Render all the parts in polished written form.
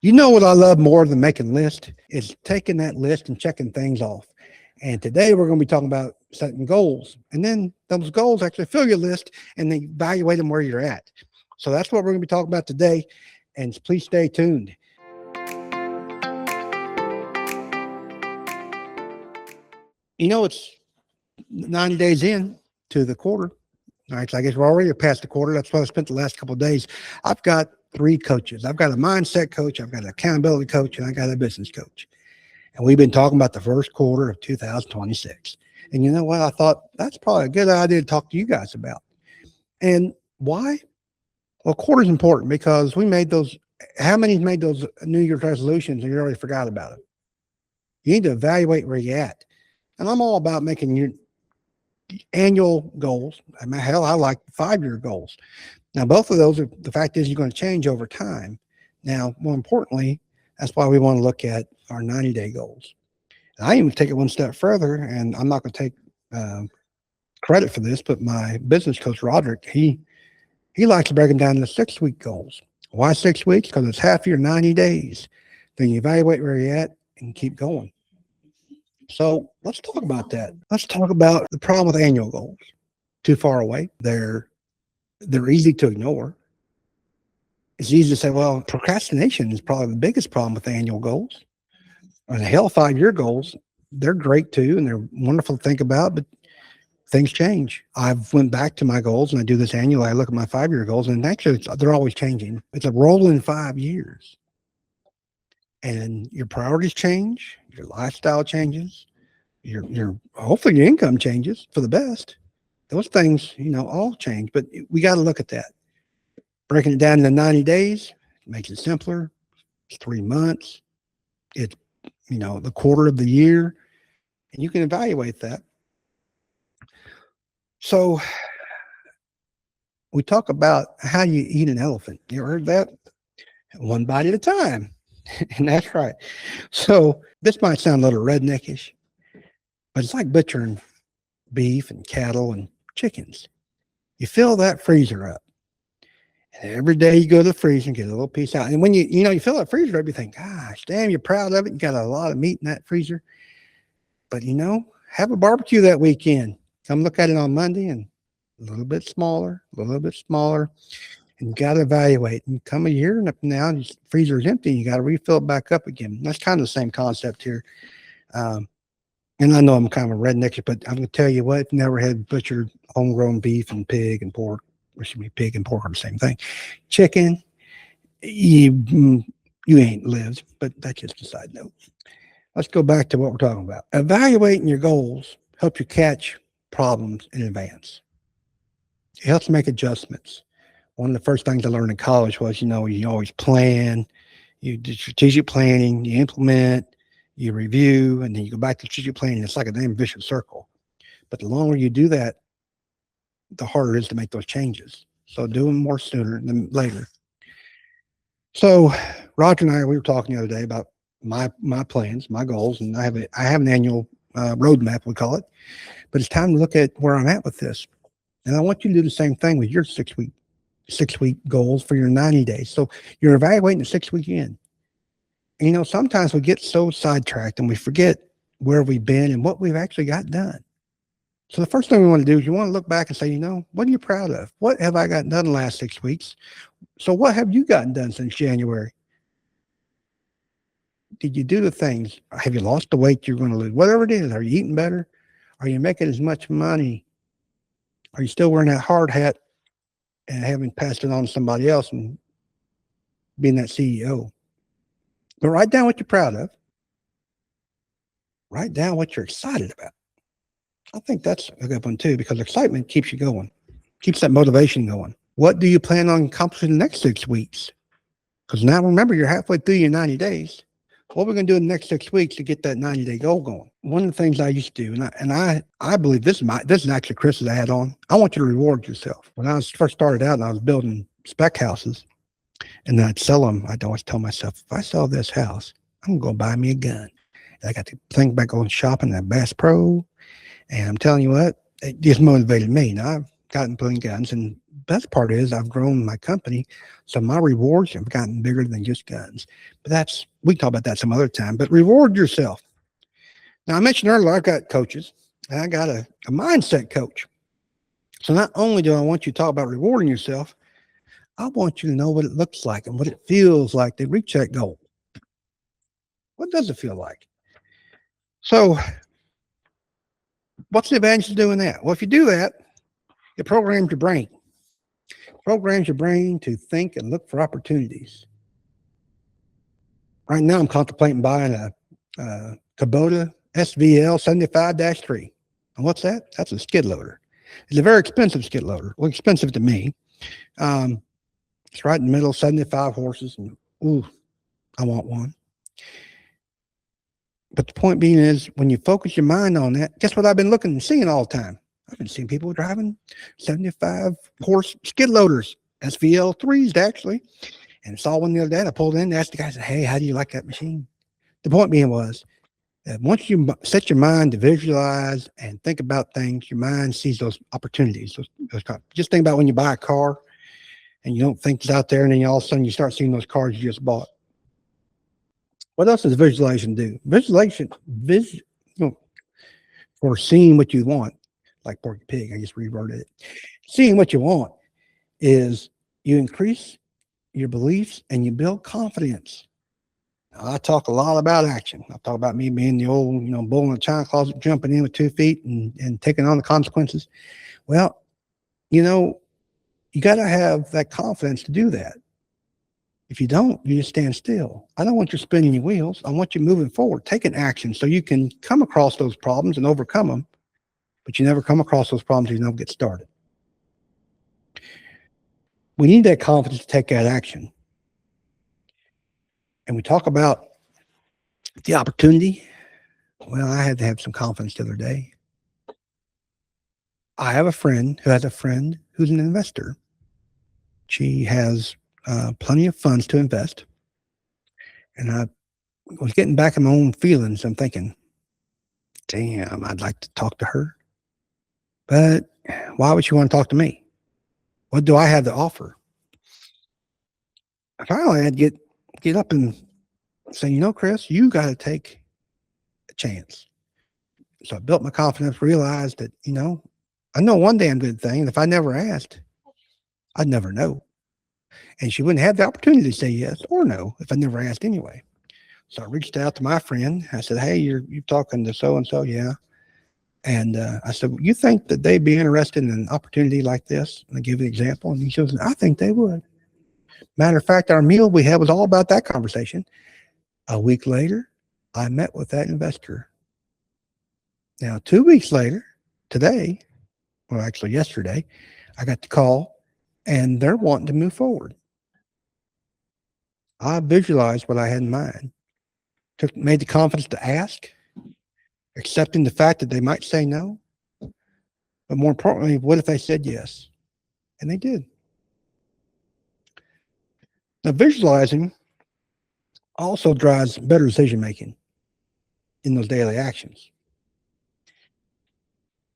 You know what I love more than making lists is taking that list and checking things off. And today we're going to be talking about setting goals. And then those goals actually fill your list and then evaluate them where you're at. So that's what we're going to be talking about today. And please stay tuned. It's 90 days in to the quarter. All right, so I guess we're already past the quarter. That's what I spent the last couple of days. I've got three coaches. I've got a mindset coach, I've got an accountability coach, and I got a business coach. And we've been talking about the first quarter of 2026. And you know what? I thought that's probably a good idea to talk to you guys about. And why? Well, quarter is important because we made those. How many's made those New Year's resolutions and you already forgot about it? You need to evaluate where you're at. And I'm all about making your annual goals. I mean, hell, I like 5-year goals. Now, both of those are, the fact is you're going to change over time. Now, more importantly, that's why we want to look at our 90-day goals. And I even take it one step further, and I'm not going to take credit for this, but my business coach, Roderick, he likes to break them down into 6-week goals. Why 6 weeks? Because it's half your 90 days. Then you evaluate where you're at and keep going. So let's talk about that. Let's talk about the problem with annual goals. Too far away. They're easy to ignore. It's easy to say, well, procrastination is probably the biggest problem with annual goals. And hell, 5-year goals, they're great too, and they're wonderful to think about, but things change. I've went back to my goals, and I do this annually. I look at my 5-year goals, and actually they're always changing. It's a rolling 5 years. And your priorities change, your lifestyle changes, your hopefully your income changes for the best. Those things, all change, but we got to look at that. Breaking it down into 90 days makes it simpler. It's 3 months. It's, the quarter of the year, and you can evaluate that. So we talk about how you eat an elephant. You ever heard that? One bite at a time. And that's right. So this might sound a little redneckish, but it's like butchering beef and cattle and chickens. You fill that freezer up. And every day you go to the freezer and get a little piece out. And when you fill that freezer up, you think, gosh, damn, you're proud of it. You got a lot of meat in that freezer. But, have a barbecue that weekend. Come look at it on Monday and a little bit smaller. And you got to evaluate. And come a year and up now, the freezer is empty. You got to refill it back up again. That's kind of the same concept here. And I know I'm kind of a redneck, but I'm going to tell you what, never had butchered homegrown beef and pig and pork. Pig and pork are the same thing. Chicken, you ain't lived, but that's just a side note. Let's go back to what we're talking about. Evaluating your goals helps you catch problems in advance. It helps make adjustments. One of the first things I learned in college was, you always plan, you do strategic planning, you implement, you review, and then you go back to strategic planning. It's like a damn vicious circle. But the longer you do that, the harder it is to make those changes. So do them more sooner than later. So Roger and I, we were talking the other day about my plans, my goals, and I have an annual roadmap, we call it. But it's time to look at where I'm at with this. And I want you to do the same thing with your 6-week goals for your 90 days. So you're evaluating the 6-week in. And, sometimes we get so sidetracked and we forget where we've been and what we've actually got done. So the first thing we want to do is you want to look back and say, what are you proud of? What have I gotten done the last 6 weeks? So what have you gotten done since January? Did you do the things? Have you lost the weight you're going to lose? Whatever it is, are you eating better? Are you making as much money? Are you still wearing that hard hat and having passed it on to somebody else and being that CEO? But write down what you're proud of. Write down what you're excited about. I think that's a good one too, because excitement keeps you going, keeps that motivation going. What do you plan on accomplishing the next 6 weeks? Because now remember, you're halfway through your 90 days. What we're going to do in the next 6 weeks to get that 90-day goal going. One of the things I used to do, and I believe this is actually Chris's add-on. I want you to reward yourself. When I first started out and I was building spec houses, and I'd sell them, I'd always tell myself, if I sell this house, I'm going to go buy me a gun. And I got to think back on shopping at Bass Pro. And I'm telling you what, it just motivated me. Now I've gotten plenty guns, best part is I've grown my company, so my rewards have gotten bigger than just guns. But we can talk about that some other time. But reward yourself. Now, I mentioned earlier, I've got coaches, and I got a mindset coach. So not only do I want you to talk about rewarding yourself, I want you to know what it looks like and what it feels like to reach that goal. What does it feel like? So what's the advantage of doing that? Well, if you do that, it programs your brain. Programs your brain to think and look for opportunities. Right now, I'm contemplating buying a Kubota SVL 75-3. And what's that? That's a skid loader. It's a very expensive skid loader. Well, expensive to me. It's right in the middle, 75 horses. And, ooh, I want one. But the point being is, when you focus your mind on that, guess what I've been looking and seeing all the time? I've been seeing people driving 75 horse skid loaders, SVL 3s actually. And I saw one the other day. And I pulled in and asked the guy, I said, hey, how do you like that machine? The point being was that once you set your mind to visualize and think about things, your mind sees those opportunities. Just think about when you buy a car and you don't think it's out there, and then all of a sudden you start seeing those cars you just bought. What else does visualization do? Visualization, for seeing what you want, like Porky Pig, I just reworded it. Seeing what you want is you increase your beliefs and you build confidence. Now, I talk a lot about action. I talk about me being the old, bull in the china closet, jumping in with 2 feet and taking on the consequences. Well, you got to have that confidence to do that. If you don't, you just stand still. I don't want you spinning your wheels. I want you moving forward, taking action so you can come across those problems and overcome them, but you never come across those problems, you never get started. We need that confidence to take that action. And we talk about the opportunity. Well, I had to have some confidence the other day. I have a friend who has a friend who's an investor. She has plenty of funds to invest. And I was getting back in my own feelings. I'm thinking, damn, I'd like to talk to her. But why would she want to talk to me? What do I have to offer? I finally had to get up and say, Chris, you got to take a chance. So I built my confidence, realized that, I know one damn good thing. If I never asked, I'd never know. And she wouldn't have the opportunity to say yes or no if I never asked anyway. So I reached out to my friend. I said, hey, you're talking to so-and-so? Yeah. And I said, you think that they'd be interested in an opportunity like this? And I give an example. And he says, I think they would. Matter of fact, our meal we had was all about that conversation. A week later, I met with that investor. Now, 2 weeks later, today, well, actually yesterday, I got the call and they're wanting to move forward. I visualized what I had in mind, made the confidence to ask, accepting the fact that they might say no, but more importantly, what if they said yes? And they did. Now, visualizing also drives better decision making in those daily actions.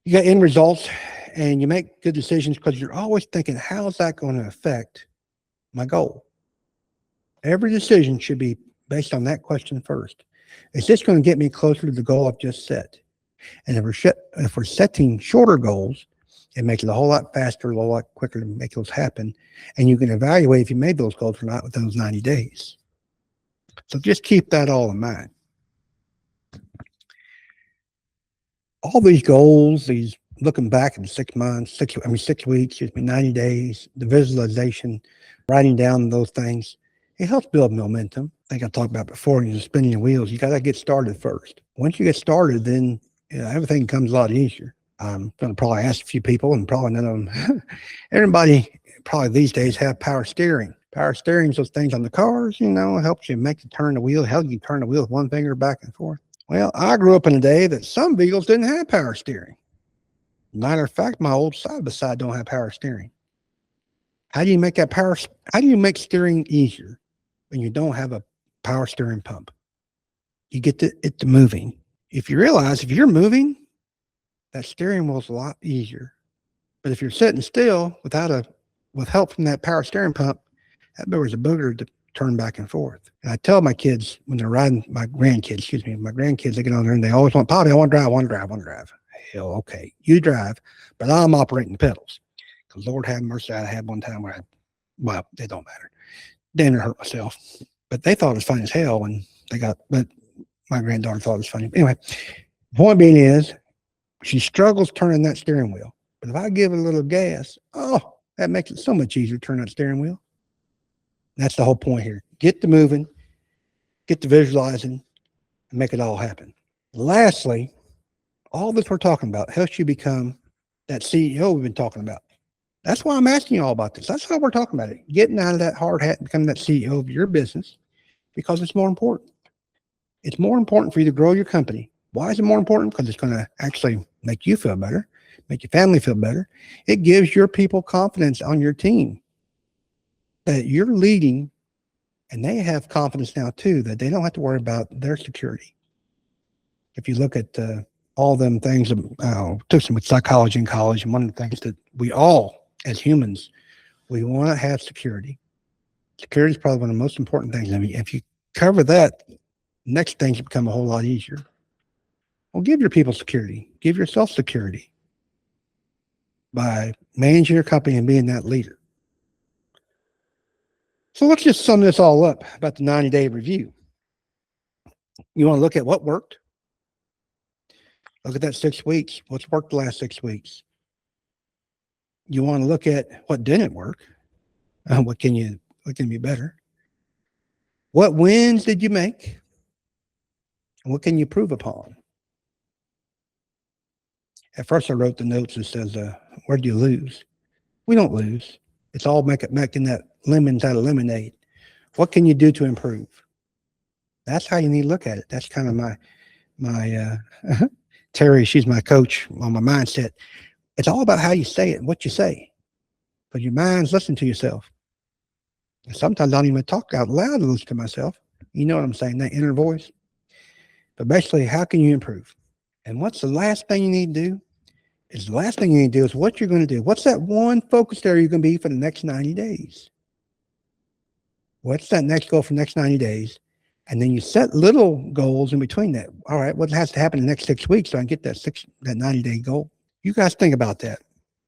You got end results and you make good decisions because you're always thinking, how is that going to affect my goal? Every decision should be based on that question first. Is this going to get me closer to the goal I've just set? And if we're setting shorter goals, it makes it a whole lot faster, a whole lot quicker to make those happen. And you can evaluate if you made those goals or not within those 90 days. So just keep that all in mind. All these goals, these looking back in 6 months, 6 weeks, 90 days, the visualization, writing down those things, it helps build momentum. I think I talked about before, you're spinning your wheels. You got to get started first. Once you get started, then everything comes a lot easier. I'm going to probably ask a few people, and probably none of them. Everybody probably these days have power steering. Power steering is those things on the cars, it helps you turn the wheel, helps you turn the wheel with one finger back and forth. Well, I grew up in a day that some vehicles didn't have power steering. Matter of fact, my old side-by-side don't have power steering. How do you make steering easier when you don't have a power steering pump? You get it to moving. If you realize if you're moving, that steering wheel's a lot easier. But if you're sitting still without a with help from that power steering pump, that was a booger to turn back and forth. And I tell my kids when they're riding, my grandkids, they get on there and they always want, Poppy, I want to drive. Hell, okay, you drive, but I'm operating the pedals. Because Lord have mercy, I had one time where well, it don't matter. Damn near hurt myself. But they thought it was funny as hell when but my granddaughter thought it was funny. Anyway, the point being is, she struggles turning that steering wheel. But if I give it a little gas, oh, that makes it so much easier to turn that steering wheel. That's the whole point here. Get to moving, get to visualizing, and make it all happen. Lastly, all this we're talking about helps you become that CEO we've been talking about. That's why I'm asking you all about this. That's how we're talking about it. Getting out of that hard hat and becoming that CEO of your business, because it's more important. It's more important for you to grow your company. Why is it more important? Because it's going to actually make you feel better, make your family feel better. It gives your people confidence on your team that you're leading, and they have confidence now too, that they don't have to worry about their security. If you look at all them things, took some psychology in college, and one of the things that we all, as humans, we want to have security. Security is probably one of the most important things. I mean, if you cover that, next things become a whole lot easier. Well, give your people security. Give yourself security by managing your company and being that leader. So let's just sum this all up about the 90-day review. You want to look at what worked. Look at that 6 weeks. What's worked the last 6 weeks? You want to look at what didn't work. What can be better? What wins did you make? And what can you improve upon? At first, I wrote the notes that says, where do you lose? We don't lose. It's all making that lemons out of lemonade. What can you do to improve? That's how you need to look at it. That's kind of my Terry, she's my coach on my mindset. It's all about how you say it and what you say. But your mind's listening to yourself. And sometimes I don't even talk out loud to listen to myself. You know what I'm saying, that inner voice. But basically, how can you improve? And what's the last thing you need to do? The last thing you need to do is what you're going to do. What's that one focus area you're going to be for the next 90 days? What's that next goal for the next 90 days? And then you set little goals in between that. All right, what has to happen in the next 6 weeks so I can get that 90-day goal? You guys think about that.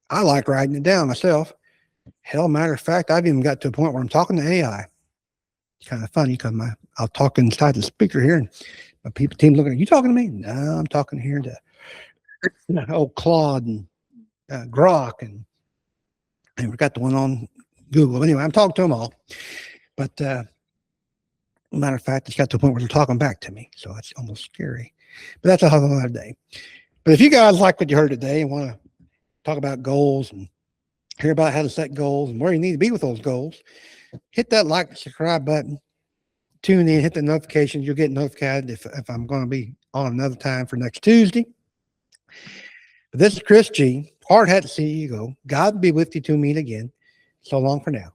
I like writing it down myself. Hell, matter of fact, I've even got to a point where I'm talking to AI. It's kind of funny because I'll talk inside the speaker here, and my team looking at, you talking to me? No, I'm talking here to old Claude and Grok, and we've got the one on Google. Anyway, I'm talking to them all. But matter of fact, it's got to the point where they're talking back to me, so it's almost scary. But that's a whole other day. But if you guys like what you heard today and want to talk about goals and hear about how to set goals and where you need to be with those goals, hit that like and subscribe button. Tune in, hit the notifications. You'll get notified if I'm going to be on another time for next Tuesday. But this is Chris G, Hard Hat CEO. God be with you to meet again. So long for now.